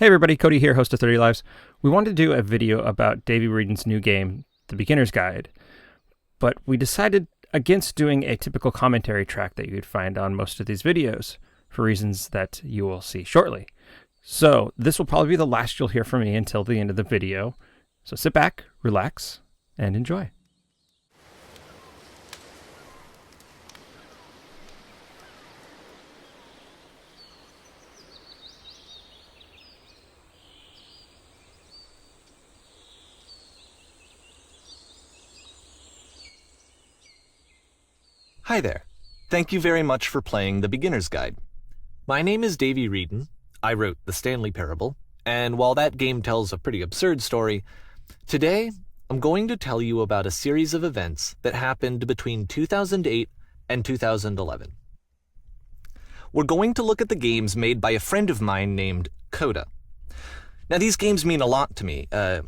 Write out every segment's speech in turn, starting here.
Hey everybody, Cody here, host of 30 Lives. We wanted to do a video about Davey Wreedon's new game, The Beginner's Guide, but we decided against doing a typical commentary track that you'd find on most of these videos, for reasons that you will see shortly. So this will probably be the last you'll hear from me until the end of the video, so sit back, relax, and enjoy. Hi there. Thank you very much for playing The Beginner's Guide. My name is Davey Wreedon. I wrote The Stanley Parable, and while that game tells a pretty absurd story, today I'm going to tell you about a series of events that happened between 2008 and 2011. We're going to look at the games made by a friend of mine named Coda. Now, these games mean a lot to me. I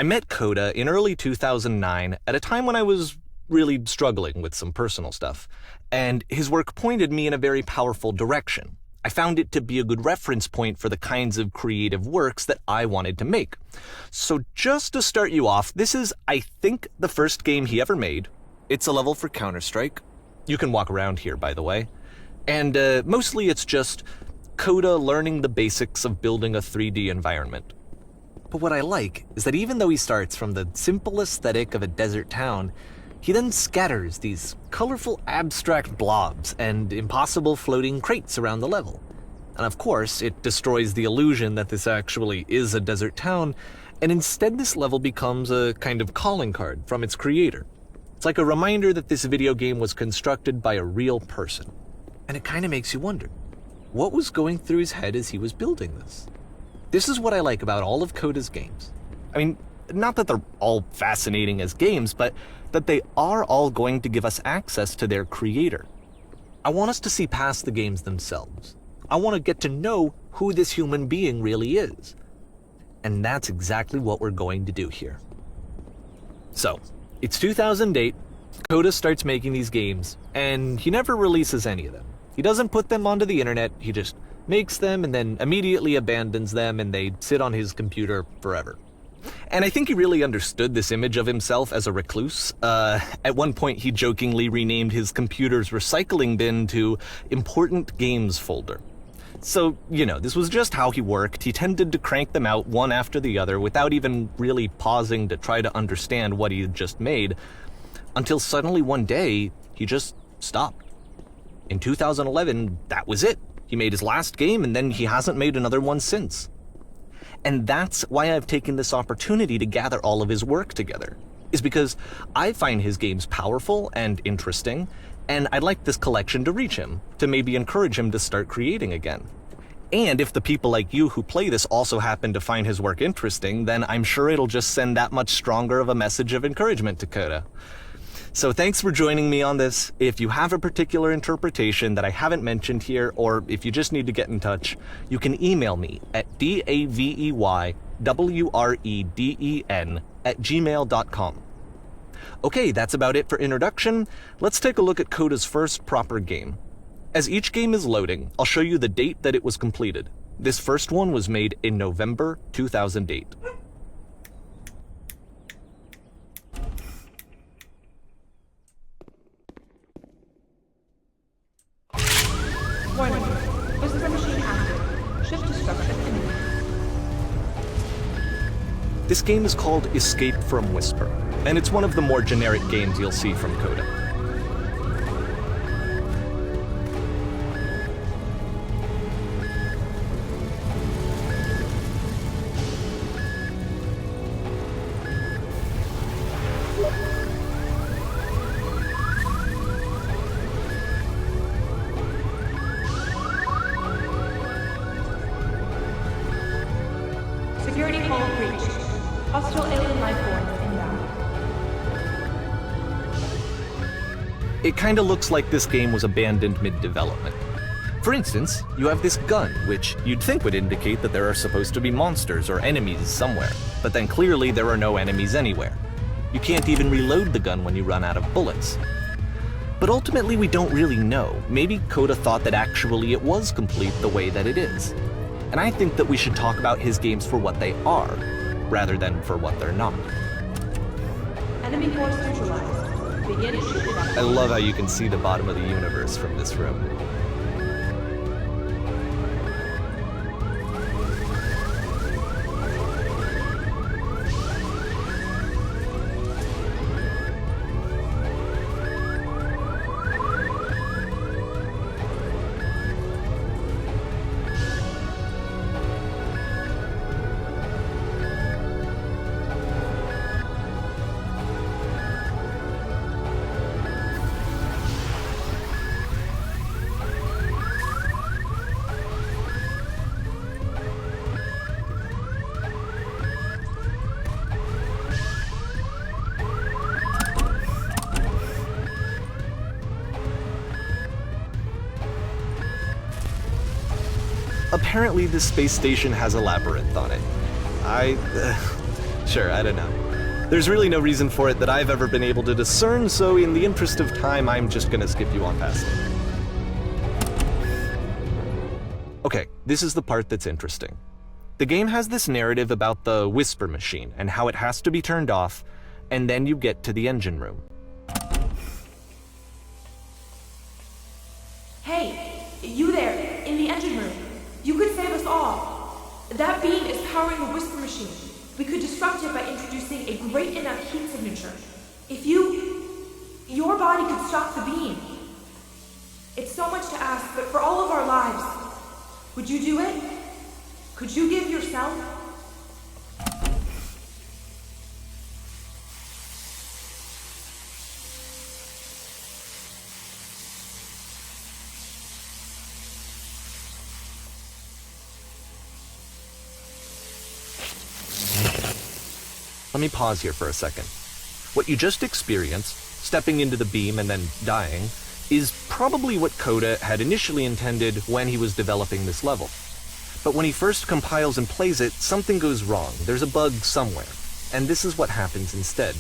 met Coda in early 2009 at a time when I was really struggling with some personal stuff, and his work pointed me in a very powerful direction. I found it to be a good reference point for the kinds of creative works that I wanted to make. So just to start you off, this is, I think, the first game he ever made. It's a level for Counter-Strike. You can walk around here, by the way. And mostly it's just Coda learning the basics of building a 3D environment. But what I like is that even though he starts from the simple aesthetic of a desert town, he then scatters these colorful abstract blobs and impossible floating crates around the level. And of course, it destroys the illusion that this actually is a desert town, and instead this level becomes a kind of calling card from its creator. It's like a reminder that this video game was constructed by a real person. And it kind of makes you wonder, what was going through his head as he was building this? This is what I like about all of Coda's games. I mean, not that they're all fascinating as games, but that they are all going to give us access to their creator. I want us to see past the games themselves. I want to get to know who this human being really is. And that's exactly what we're going to do here. So, it's 2008, Coda starts making these games, and he never releases any of them. He doesn't put them onto the internet, he just makes them and then immediately abandons them, and they sit on his computer forever. And I think he really understood this image of himself as a recluse. At one point, he jokingly renamed his computer's recycling bin to Important Games Folder. So, you know, this was just how he worked. He tended to crank them out one after the other without even really pausing to try to understand what he had just made, until suddenly one day, he just stopped. In 2011, that was it. He made his last game, and then he hasn't made another one since. And that's why I've taken this opportunity to gather all of his work together, is because I find his games powerful and interesting, and I'd like this collection to reach him, to maybe encourage him to start creating again. And if the people like you who play this also happen to find his work interesting, then I'm sure it'll just send that much stronger of a message of encouragement to Coda. So thanks for joining me on this. If you have a particular interpretation that I haven't mentioned here, or if you just need to get in touch, you can email me at daveywreden@gmail.com. Okay, that's about it for introduction. Let's take a look at Coda's first proper game. As each game is loading, I'll show you the date that it was completed. This first one was made in November 2008. Warning. Whisper machine active. Shift destruction imminent. This game is called Escape from Whisper, and it's one of the more generic games you'll see from Coda. Security hull breached. Hostile alien life forms inbound. It kinda looks like this game was abandoned mid-development. For instance, you have this gun, which you'd think would indicate that there are supposed to be monsters or enemies somewhere, but then clearly there are no enemies anywhere. You can't even reload the gun when you run out of bullets. But ultimately we don't really know. Maybe Coda thought that actually it was complete the way that it is. and I think that we should talk about his games for what they are, rather than for what they're not. Enemy force neutralized. Begin ship I evacuation. love how you can see the bottom of the universe from this room. Apparently, this space station has a labyrinth on it. Sure, I don't know. There's really no reason for it that I've ever been able to discern, so in the interest of time, I'm just gonna skip you on past it. Okay, this is the part that's interesting. The game has this narrative about the Whisper Machine and how it has to be turned off, and then you get to the engine room. Hey, you there, in the engine room. You could save us all. That beam is powering the Whisper Machine. We could disrupt it by introducing a great enough heat signature. If your body could stop the beam. It's so much to ask, but for all of our lives, would you do it? Could you give yourself? Let me pause here for a second. What you just experienced, stepping into the beam and then dying, is probably what Coda had initially intended when he was developing this level. But when he first compiles and plays it, something goes wrong. There's a bug somewhere. And this is what happens instead.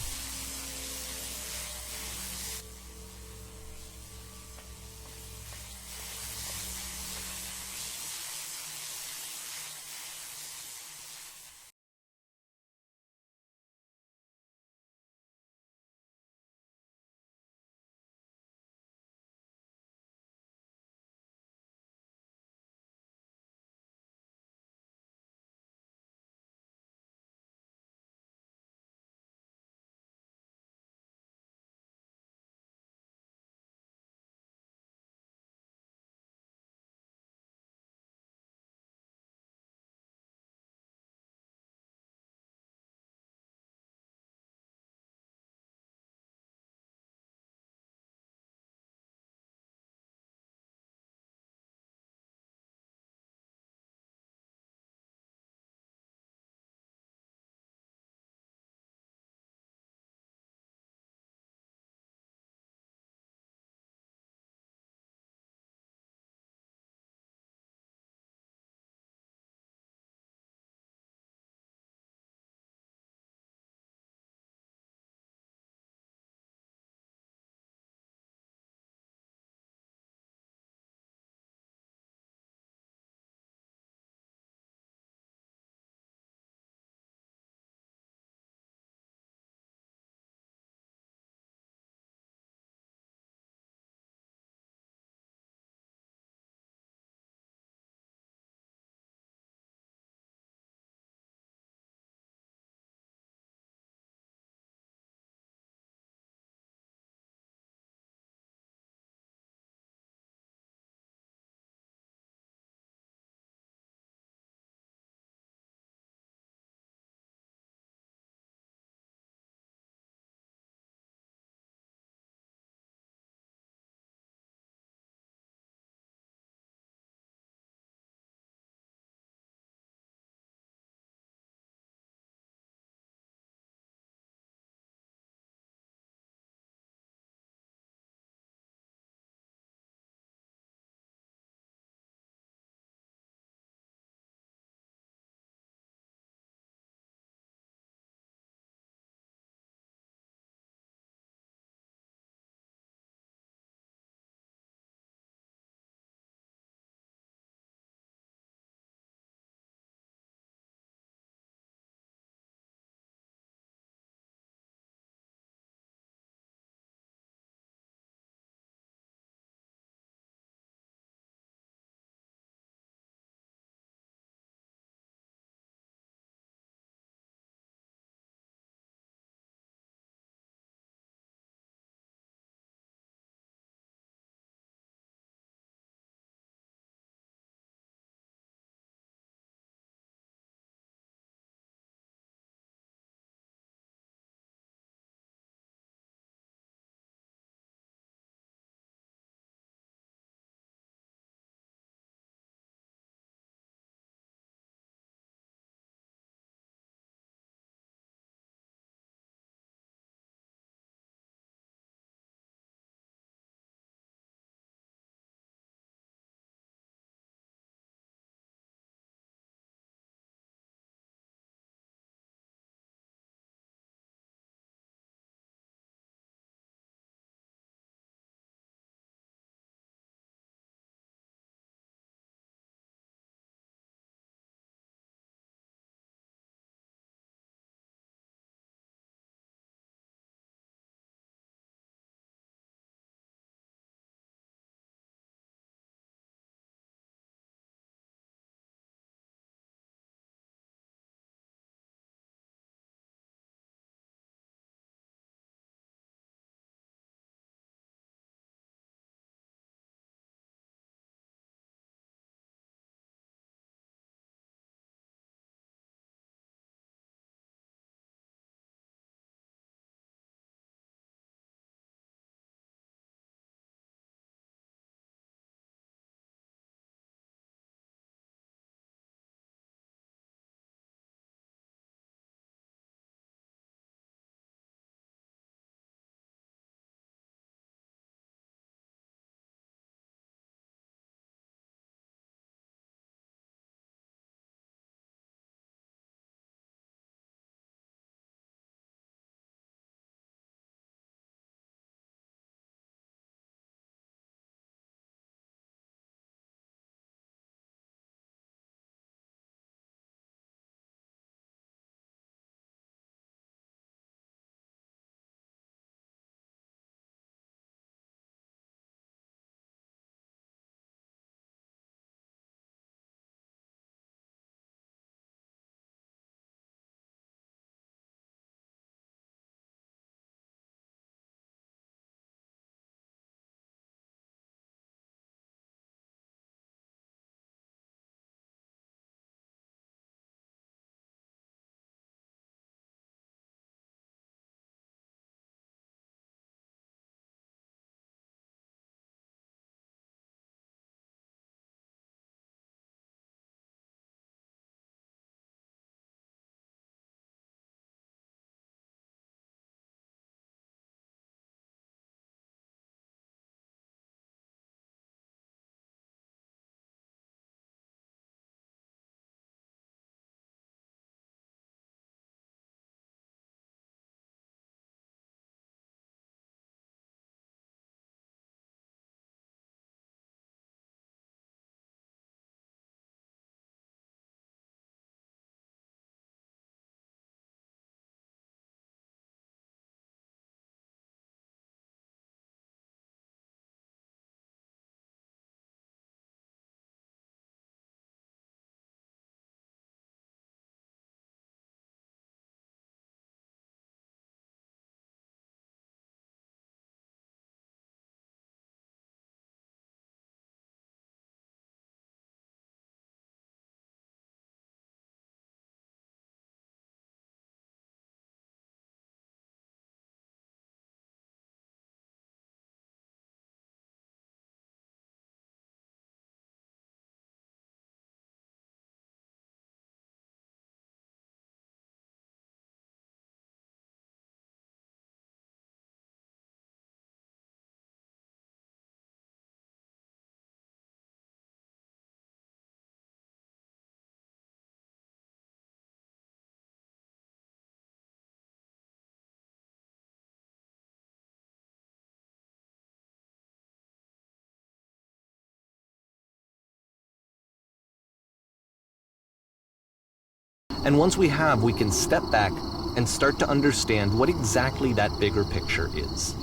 And once we have, we can step back and start to understand what exactly that bigger picture is.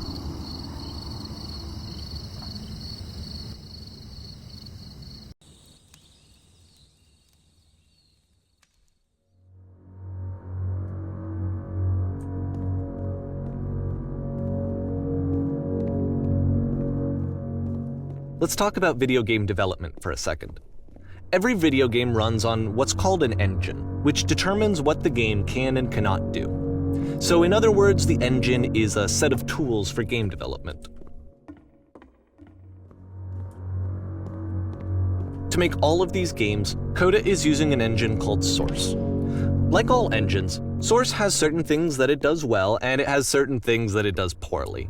Let's talk about video game development for a second. Every video game runs on what's called an engine, which determines what the game can and cannot do. So in other words, the engine is a set of tools for game development. To make all of these games, Coda is using an engine called Source. Like all engines, Source has certain things that it does well, and it has certain things that it does poorly.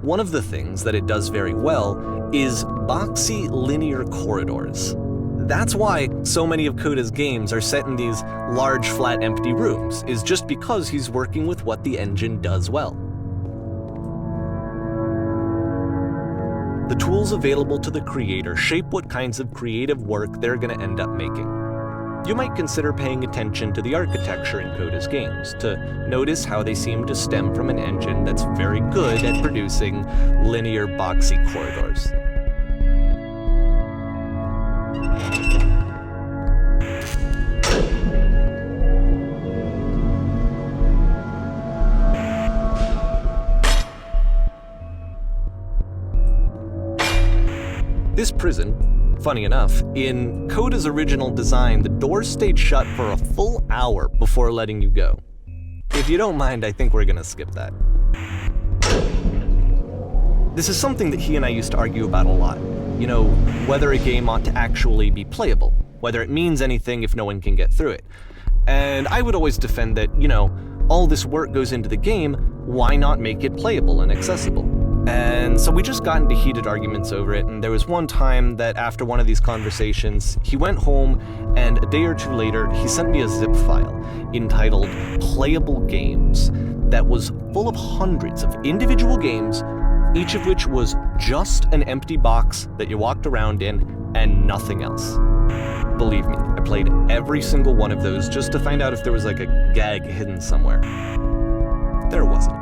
One of the things that it does very well is boxy linear corridors. That's why so many of Coda's games are set in these large, flat, empty rooms, is just because he's working with what the engine does well. The tools available to the creator shape what kinds of creative work they're going to end up making. You might consider paying attention to the architecture in Coda's games to notice how they seem to stem from an engine that's very good at producing linear, boxy corridors. This prison, funny enough, in Coda's original design, the doors stayed shut for a full hour before letting you go. If you don't mind, I think we're gonna skip that. This is something that he and I used to argue about a lot. You know, whether a game ought to actually be playable, whether it means anything if no one can get through it. And I would always defend that, all this work goes into the game, why not make it playable and accessible? And so we just got into heated arguments over it, and there was one time that after one of these conversations, he went home, and a day or two later, he sent me a zip file entitled Playable Games that was full of hundreds of individual games, each of which was just an empty box that you walked around in and nothing else. Believe me, I played every single one of those just to find out if there was like a gag hidden somewhere. There wasn't.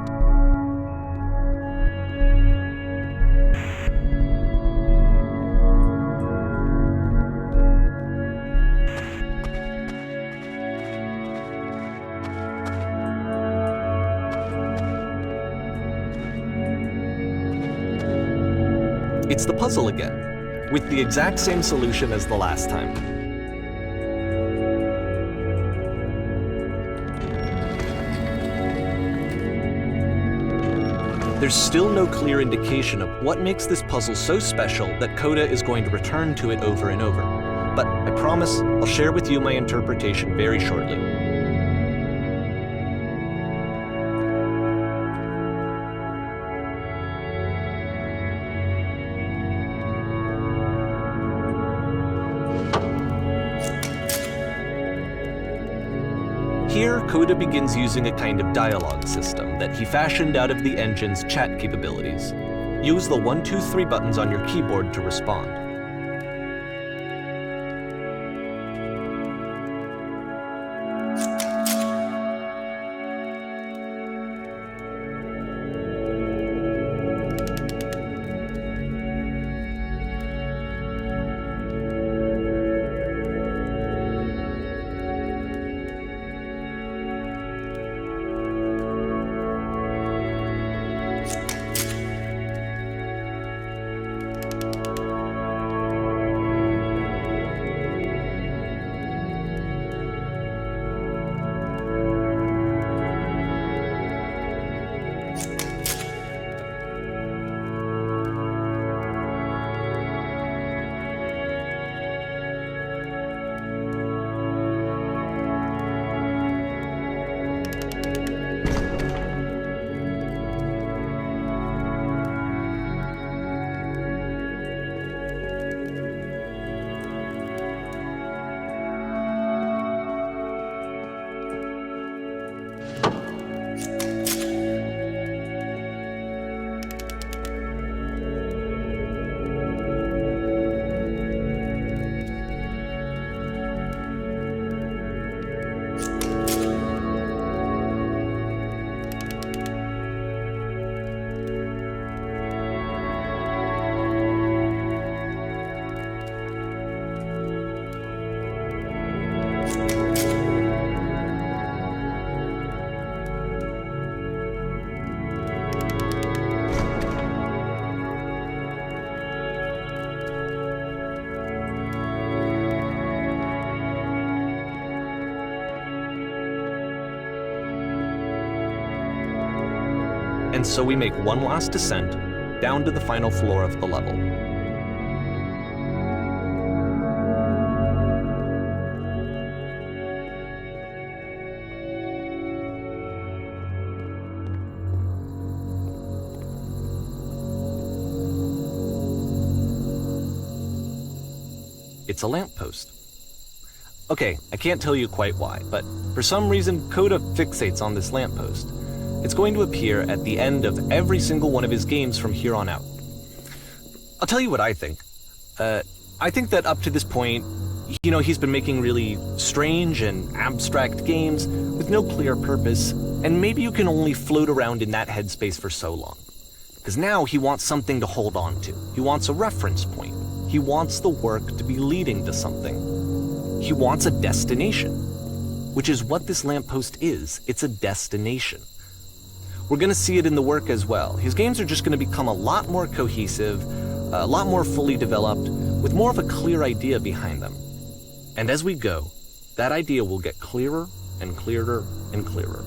It's the puzzle again, with the exact same solution as the last time. There's still no clear indication of what makes this puzzle so special that Coda is going to return to it over and over. But I promise I'll share with you my interpretation very shortly. Here, Coda begins using a kind of dialogue system that he fashioned out of the engine's chat capabilities. Use the 1, 2, 3 buttons on your keyboard to respond. and so we make one last descent down to the final floor of the level. It's a lamppost. Okay, I can't tell you quite why, but for some reason Coda fixates on this lamppost. It's going to appear at the end of every single one of his games from here on out. I'll tell you what I think. I think that up to this point, he's been making really strange and abstract games with no clear purpose, and maybe you can only float around in that headspace for so long. Because now he wants something to hold on to. He wants a reference point. He wants the work to be leading to something. He wants a destination, which is what this lamppost is. It's a destination. We're going to see it in the work as well. His games are just going to become a lot more cohesive, a lot more fully developed, with more of a clear idea behind them. And as we go, that idea will get clearer and clearer and clearer.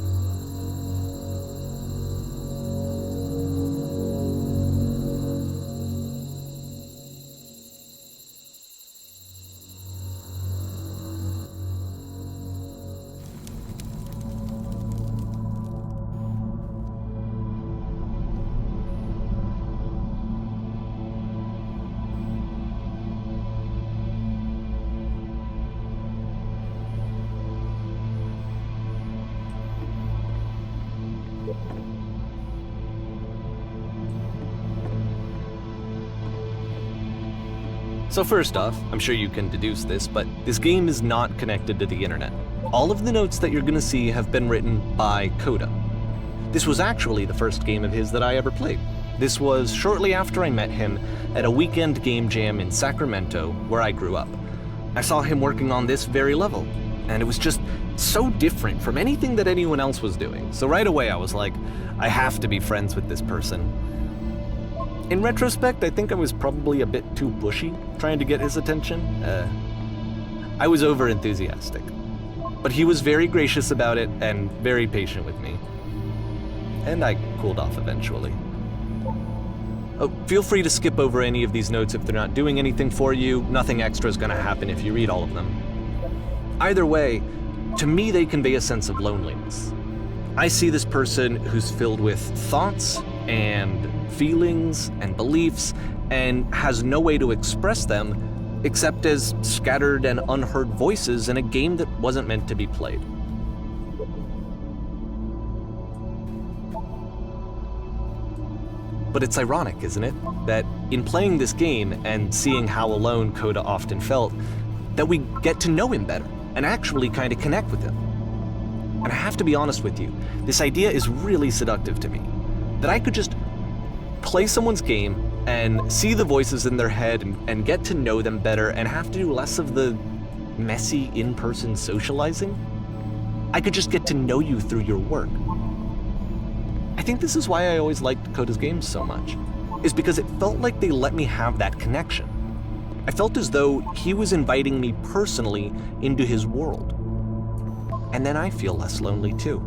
So first off, I'm sure you can deduce this, but this game is not connected to the internet. All of the notes that you're gonna see have been written by Coda. This was actually the first game of his that I ever played. This was shortly after I met him at a weekend game jam in Sacramento, where I grew up. I saw him working on this very level, and it was just so different from anything that anyone else was doing. So right away I was like, I have to be friends with this person. In retrospect, I think I was probably a bit too pushy trying to get his attention. I was over-enthusiastic. But he was very gracious about it and very patient with me. And I cooled off eventually. Oh, feel free to skip over any of these notes if they're not doing anything for you. Nothing extra is going to happen if you read all of them. Either way, to me they convey a sense of loneliness. I see this person who's filled with thoughts and feelings and beliefs and has no way to express them except as scattered and unheard voices in a game that wasn't meant to be played. But it's ironic, isn't it, that in playing this game and seeing how alone Coda often felt, that we get to know him better and actually kind of connect with him. And I have to be honest with you, this idea is really seductive to me. That I could just play someone's game and see the voices in their head and get to know them better and have to do less of the messy in-person socializing. I could just get to know you through your work. I think this is why I always liked Coda's games so much, is because it felt like they let me have that connection. I felt as though he was inviting me personally into his world. And then I feel less lonely too.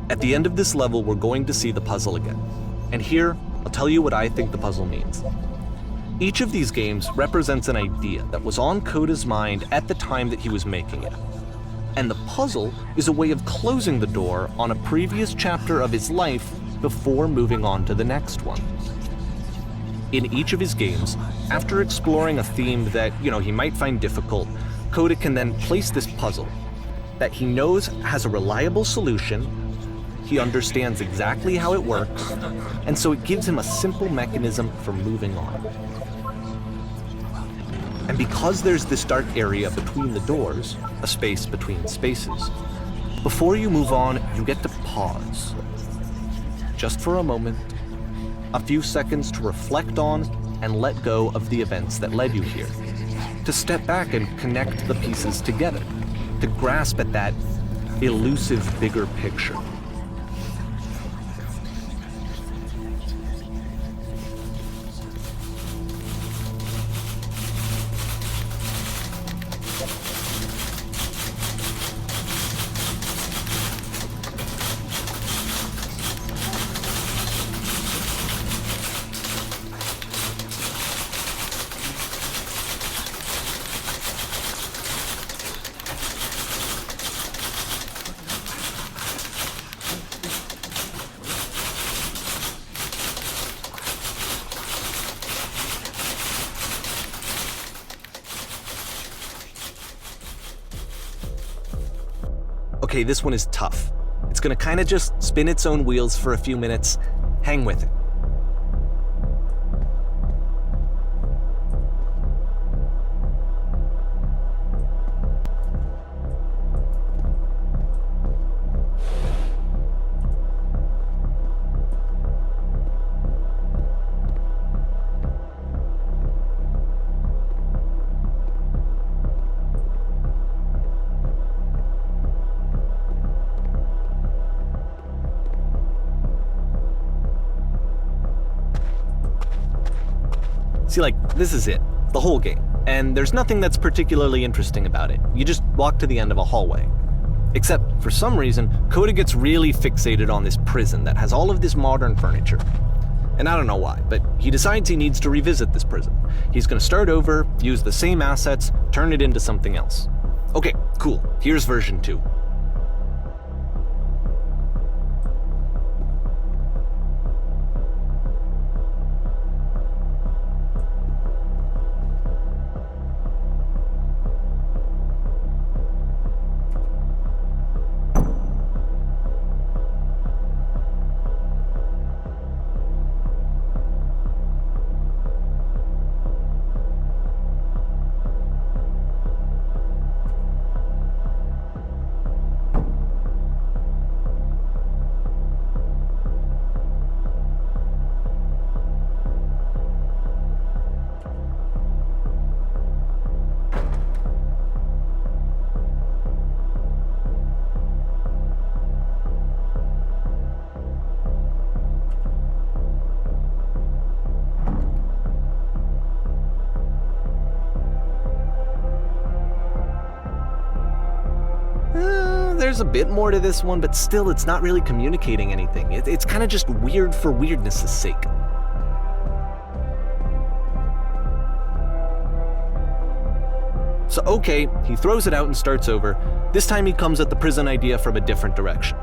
At the end of this level, we're going to see the puzzle again. And here, I'll tell you what I think the puzzle means. Each of these games represents an idea that was on Coda's mind at the time that he was making it. And the puzzle is a way of closing the door on a previous chapter of his life before moving on to the next one. In each of his games, after exploring a theme that, he might find difficult, Coda can then place this puzzle that he knows has a reliable solution. He understands exactly how it works, and so it gives him a simple mechanism for moving on. And because there's this dark area between the doors, a space between spaces, before you move on, you get to pause. Just for a moment, a few seconds to reflect on and let go of the events that led you here. To step back and connect the pieces together, to grasp at that elusive bigger picture. Okay, this one is tough. It's gonna kind of just spin its own wheels for a few minutes. Hang with it. See, this is it, the whole game, and there's nothing that's particularly interesting about it. You just walk to the end of a hallway. Except, for some reason, Coda gets really fixated on this prison that has all of this modern furniture. And I don't know why, but he decides he needs to revisit this prison. He's gonna start over, use the same assets, turn it into something else. Okay, cool, here's version 2. There's a bit more to this one, but still it's not really communicating anything. It's kind of just weird for weirdness' sake. So okay, he throws it out and starts over. This time he comes at the prison idea from a different direction.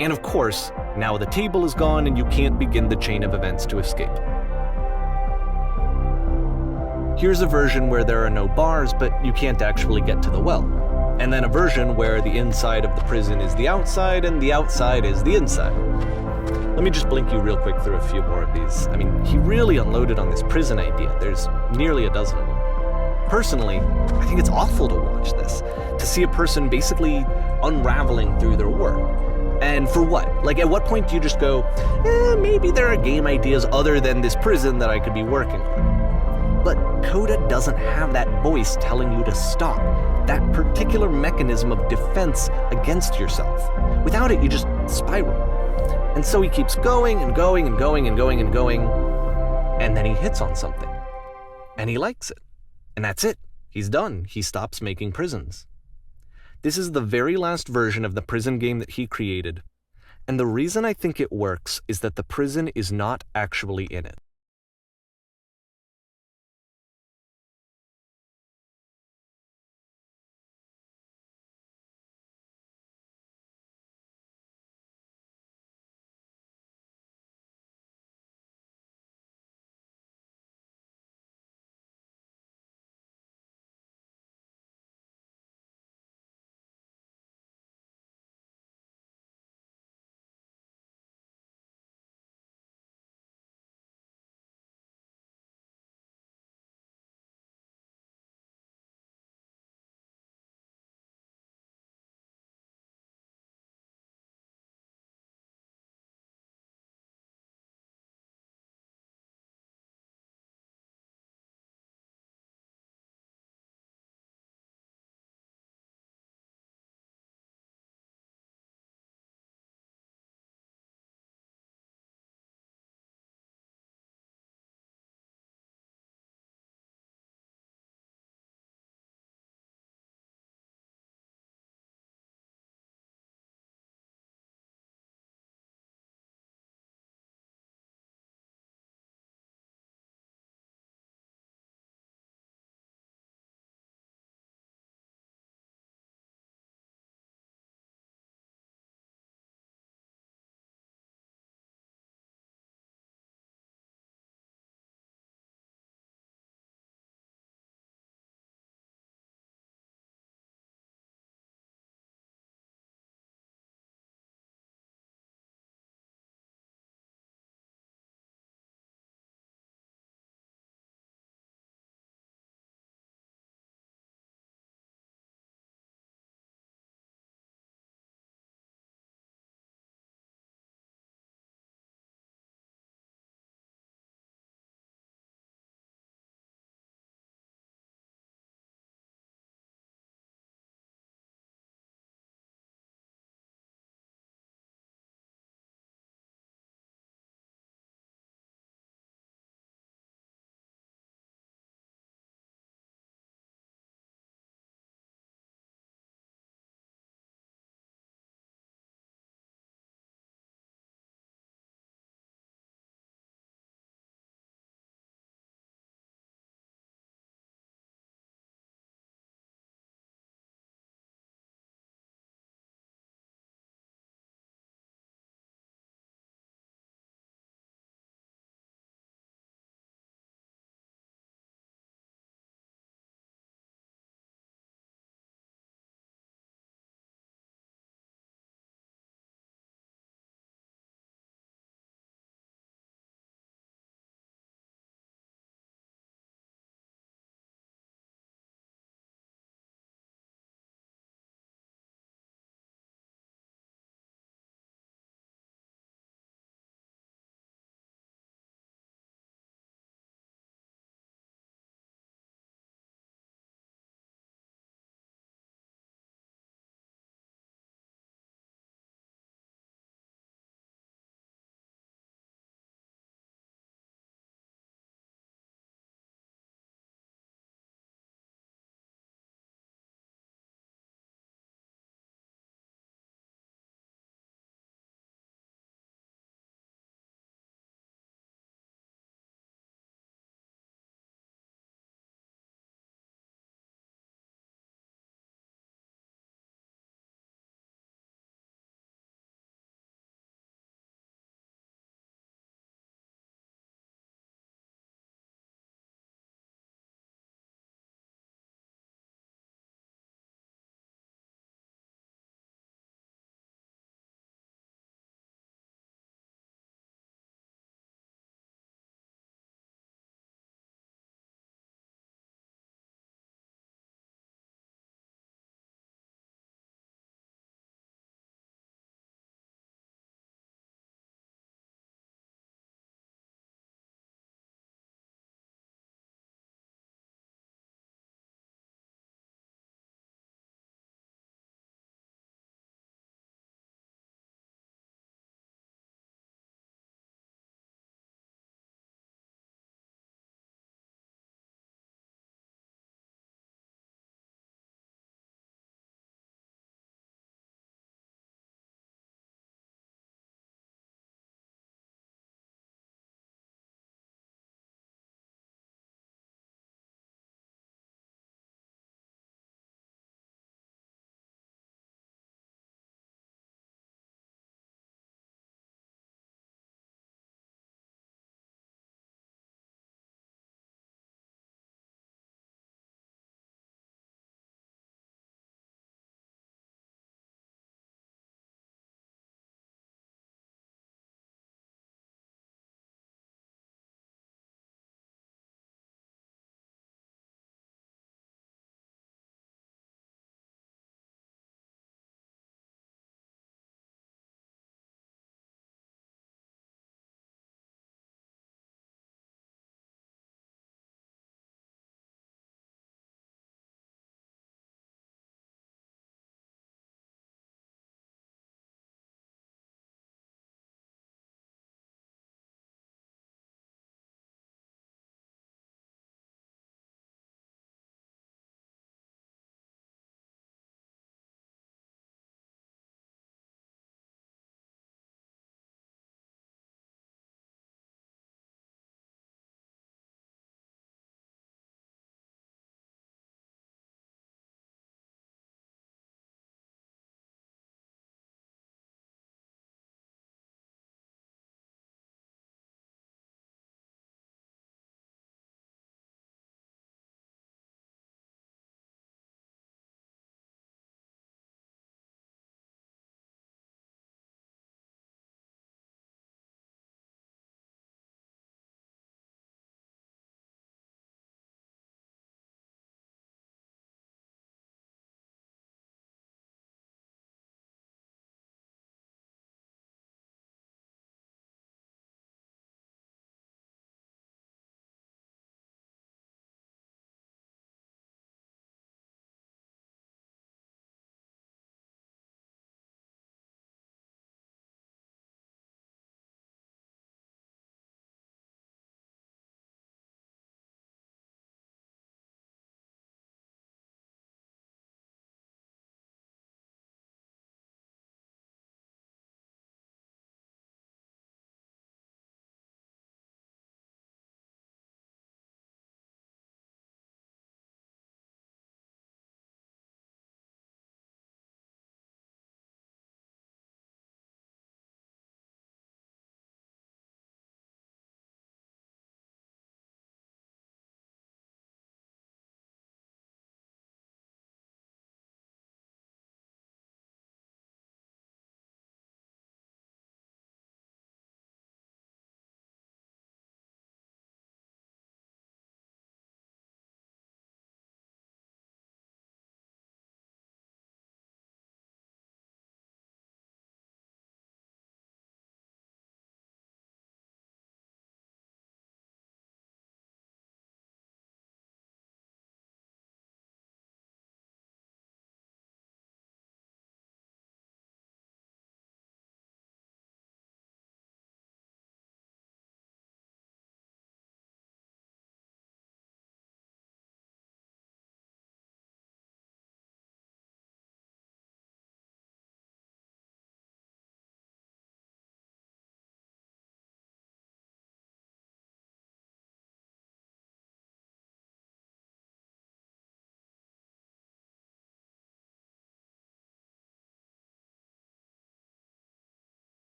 And of course, now the table is gone and you can't begin the chain of events to escape. Here's a version where there are no bars, but you can't actually get to the well. And then a version where the inside of the prison is the outside and the outside is the inside. Let me just blink you real quick through a few more of these. I mean, he really unloaded on this prison idea. There's nearly a dozen of them. Personally, I think it's awful to watch this, to see a person basically unraveling through their work. And for what? Like, at what point do you just go, maybe there are game ideas other than this prison that I could be working on? But Coda doesn't have that voice telling you to stop, that particular mechanism of defense against yourself. Without it, you just spiral. And so he keeps going and going and going and going and going, and then he hits on something. And he likes it. And that's it. He's done. He stops making prisons. This is the very last version of the prison game that he created. And the reason I think it works is that the prison is not actually in it.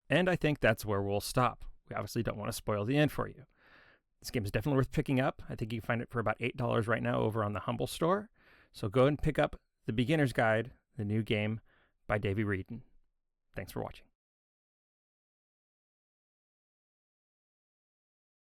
And I think that's where we'll stop. We obviously don't want to spoil the end for you. This game is definitely worth picking up. I think you can find it for about $8 right now over on the Humble store. So go and pick up The Beginner's Guide, the new game by Davey Wreden. Thanks for watching.